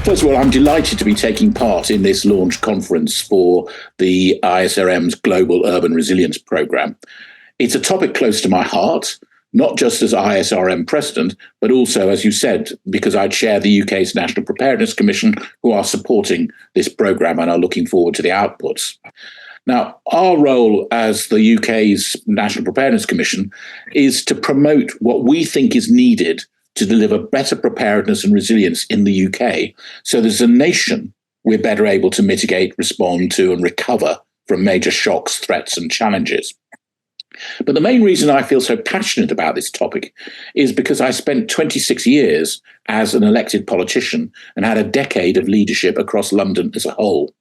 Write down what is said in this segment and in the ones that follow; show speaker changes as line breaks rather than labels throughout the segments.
First of all, I'm delighted to be taking part in this launch conference for the ISRM's Global Urban Resilience Programme. It's a topic close to my heart, not just as ISRM president, but also, as you said, because I chair the UK's National Preparedness Commission, who are supporting this programme and are looking forward to the outputs. Now, our role as the UK's National Preparedness Commission is to promote what we think is needed to deliver better preparedness and resilience in the UK, so that as a nation, we're better able to mitigate, respond to, and recover from major shocks, threats, and challenges. But the main reason I feel so passionate about this topic is because I spent 26 years as an elected politician and had a decade of leadership across London as a whole.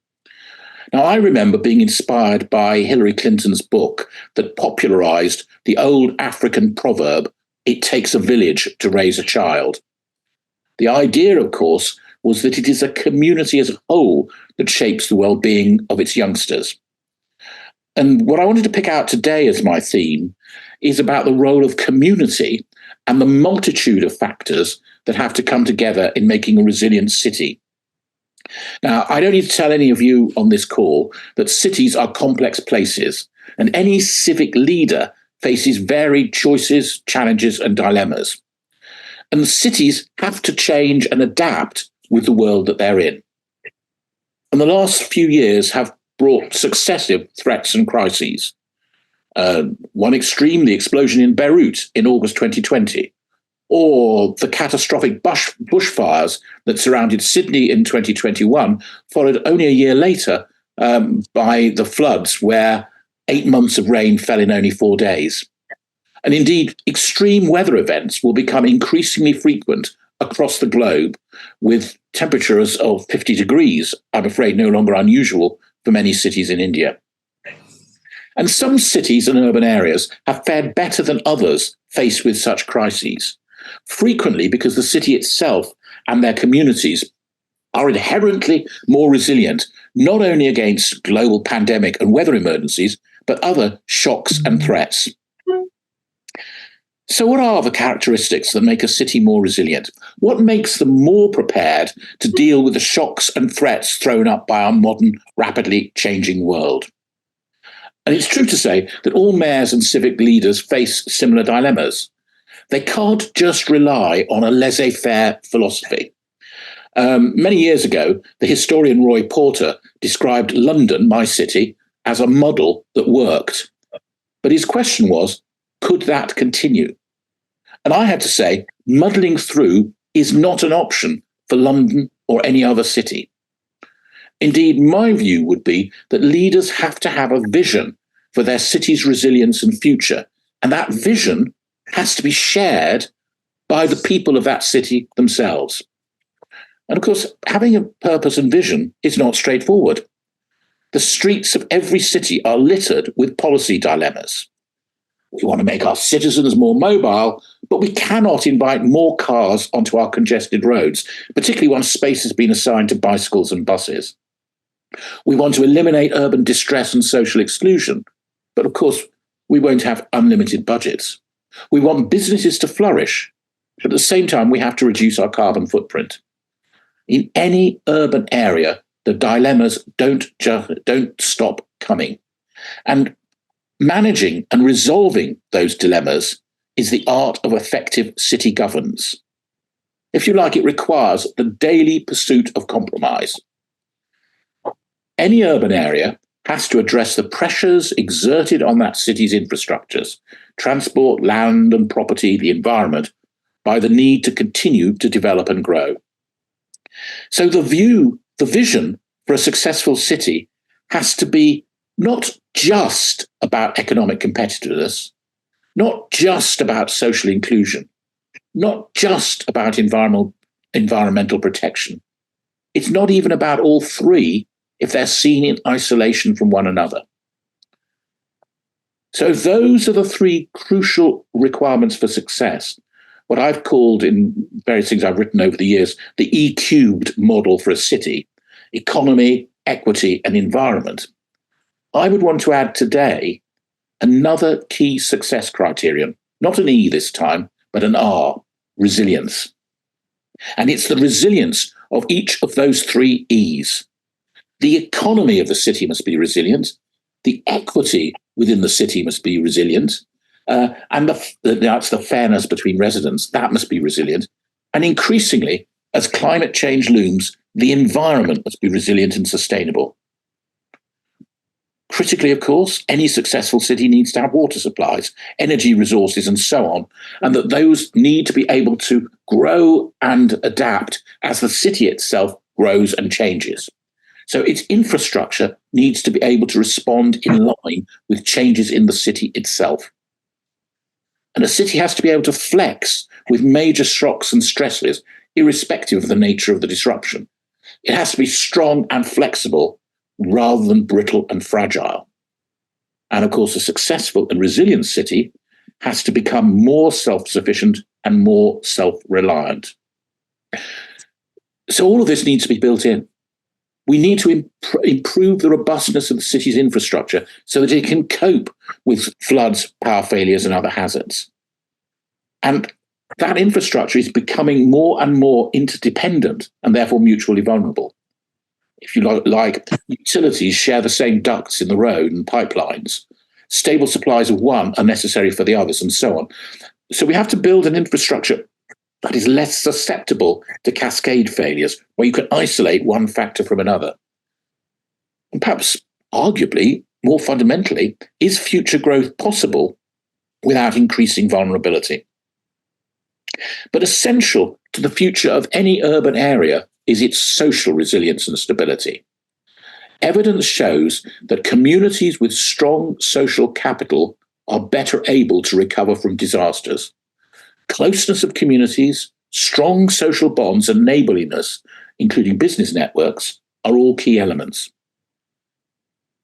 Now, I remember being inspired by Hillary Clinton's book that popularised the old African proverb, "It takes a village to raise a child." The idea, of course, was that it is a community as a whole that shapes the well-being of its youngsters. And what I wanted to pick out today as my theme is about the role of community and the multitude of factors that have to come together in making a resilient city. Now, I don't need to tell any of you on this call that cities are complex places, and any civic leader faces varied choices, challenges, and dilemmas. And the cities have to change and adapt with the world that they're in. And the last few years have brought successive threats and crises. One extreme, the explosion in Beirut in August 2020, or the catastrophic bushfires that surrounded Sydney in 2021, followed only a year later by the floods where 8 months of rain fell in only 4 days. And indeed, extreme weather events will become increasingly frequent across the globe, with temperatures of 50 degrees, I'm afraid, no longer unusual for many cities in India. And some cities and urban areas have fared better than others faced with such crises, frequently because the city itself and their communities are inherently more resilient, not only against global pandemic and weather emergencies, but other shocks and threats. So what are the characteristics that make a city more resilient? What makes them more prepared to deal with the shocks and threats thrown up by our modern, rapidly changing world? And it's true to say that all mayors and civic leaders face similar dilemmas. They can't just rely on a laissez-faire philosophy. Many years ago, the historian Roy Porter described London, my city, as a model that worked. But his question was, could that continue? And I had to say, muddling through is not an option for London or any other city. Indeed, my view would be that leaders have to have a vision for their city's resilience and future. And that vision has to be shared by the people of that city themselves. And of course, having a purpose and vision is not straightforward. The streets of every city are littered with policy dilemmas. We want to make our citizens more mobile, but we cannot invite more cars onto our congested roads, particularly once space has been assigned to bicycles and buses. We want to eliminate urban distress and social exclusion, but of course, we won't have unlimited budgets. We want businesses to flourish, but at the same time, we have to reduce our carbon footprint. In any urban area, the dilemmas don't stop coming. And managing and resolving those dilemmas is the art of effective city governance. If you like, it requires the daily pursuit of compromise. Any urban area has to address the pressures exerted on that city's infrastructures, transport, land and property, the environment, by the need to continue to develop and grow. So the vision for a successful city has to be not just about economic competitiveness, not just about social inclusion, not just about environmental protection. It's not even about all three if they're seen in isolation from one another. So those are the three crucial requirements for success, what I've called in various things I've written over the years, the E-cubed model for a city: economy, equity, and environment. I would want to add today another key success criterion, not an E this time, but an R, resilience. And it's the resilience of each of those three E's. The economy of the city must be resilient. The equity within the city must be resilient. And that's the fairness between residents. That must be resilient. And increasingly, as climate change looms, the environment must be resilient and sustainable. Critically, of course, any successful city needs to have water supplies, energy resources, and so on, and that those need to be able to grow and adapt as the city itself grows and changes. So its infrastructure needs to be able to respond in line with changes in the city itself. And a city has to be able to flex with major shocks and stresses, irrespective of the nature of the disruption. It has to be strong and flexible rather than brittle and fragile. And of course, a successful and resilient city has to become more self-sufficient and more self-reliant. So all of this needs to be built in. We need to improve the robustness of the city's infrastructure so that it can cope with floods, power failures, and other hazards. And that infrastructure is becoming more and more interdependent and therefore mutually vulnerable. If you like, utilities share the same ducts in the road and pipelines. Stable supplies of one are necessary for the others, and so on. So we have to build an infrastructure that is less susceptible to cascade failures, where you can isolate one factor from another. And perhaps, arguably, more fundamentally, is future growth possible without increasing vulnerability? But essential to the future of any urban area is its social resilience and stability. Evidence shows that communities with strong social capital are better able to recover from disasters. Closeness of communities, strong social bonds, and neighborliness, including business networks, are all key elements.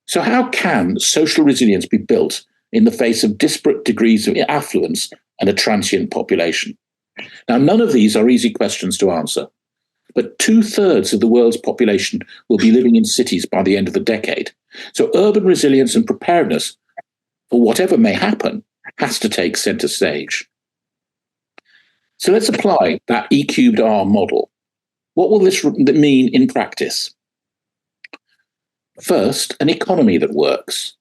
So how can social resilience be built in the face of disparate degrees of affluence and a transient population? Now, none of these are easy questions to answer, but 2/3 of the world's population will be living in cities by the end of the decade. So urban resilience and preparedness for whatever may happen has to take center stage. So let's apply that E^R model. What will this mean in practice? First, an economy that works.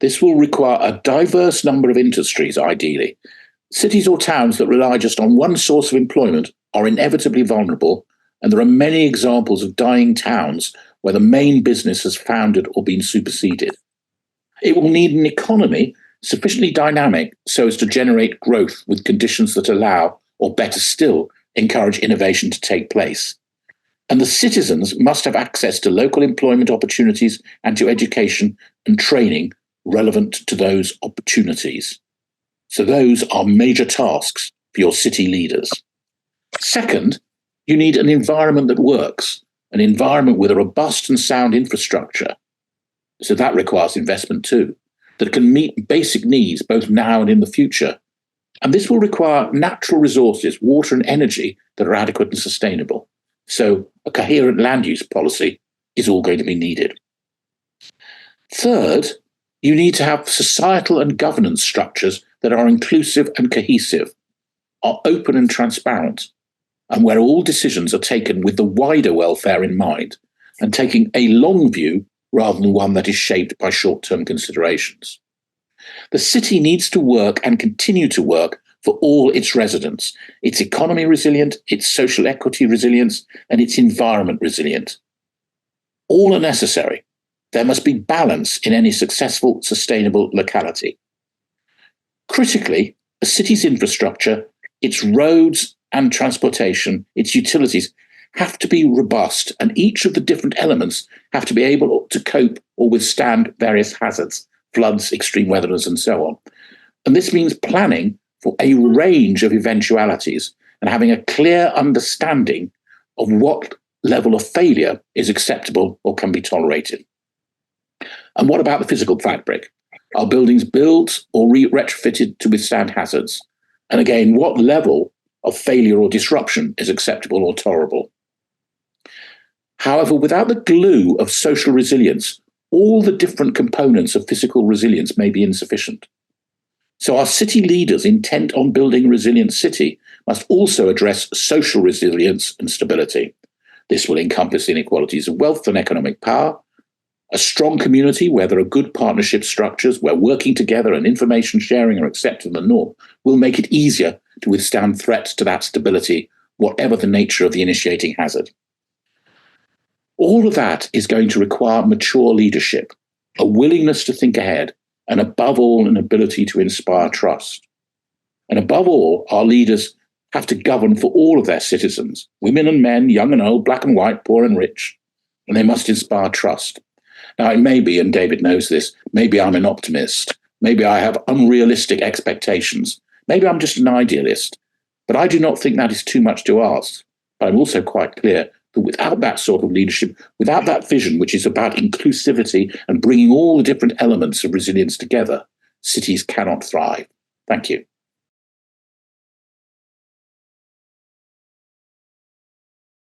This will require a diverse number of industries, ideally. Cities or towns that rely just on one source of employment are inevitably vulnerable, and there are many examples of dying towns where the main business has foundered or been superseded. It will need an economy sufficiently dynamic so as to generate growth with conditions that allow, or better still, encourage innovation to take place. And the citizens must have access to local employment opportunities and to education and training relevant to those opportunities. So those are major tasks for your city leaders. Second, you need an environment that works, an environment with a robust and sound infrastructure. So that requires investment too, that can meet basic needs both now and in the future. And this will require natural resources, water and energy, that are adequate and sustainable. So a coherent land use policy is all going to be needed. Third, you need to have societal and governance structures that are inclusive and cohesive, are open and transparent, and where all decisions are taken with the wider welfare in mind and taking a long view rather than one that is shaped by short-term considerations. The city needs to work and continue to work for all its residents, its economy resilient, its social equity resilience, and its environment resilient. All are necessary. There must be balance in any successful, sustainable locality. Critically, a city's infrastructure, its roads and transportation, its utilities have to be robust, and each of the different elements have to be able to cope or withstand various hazards, floods, extreme weather, and so on. And this means planning for a range of eventualities and having a clear understanding of what level of failure is acceptable or can be tolerated. And what about the physical fabric? Are buildings built or retrofitted to withstand hazards? And again, what level of failure or disruption is acceptable or tolerable? However, without the glue of social resilience, all the different components of physical resilience may be insufficient. So our city leaders intent on building a resilient city must also address social resilience and stability. This will encompass inequalities of wealth and economic power, a strong community where there are good partnership structures, where working together and information sharing are accepted and norm, will make it easier to withstand threats to that stability, whatever the nature of the initiating hazard. All of that is going to require mature leadership, a willingness to think ahead, and above all, an ability to inspire trust. And above all, our leaders have to govern for all of their citizens, women and men, young and old, black and white, poor and rich, and they must inspire trust. Now, it may be, and David knows this, maybe I'm an optimist, maybe I have unrealistic expectations, maybe I'm just an idealist, but I do not think that is too much to ask. But I'm also quite clear that without that sort of leadership, without that vision, which is about inclusivity and bringing all the different elements of resilience together, cities cannot thrive. Thank you.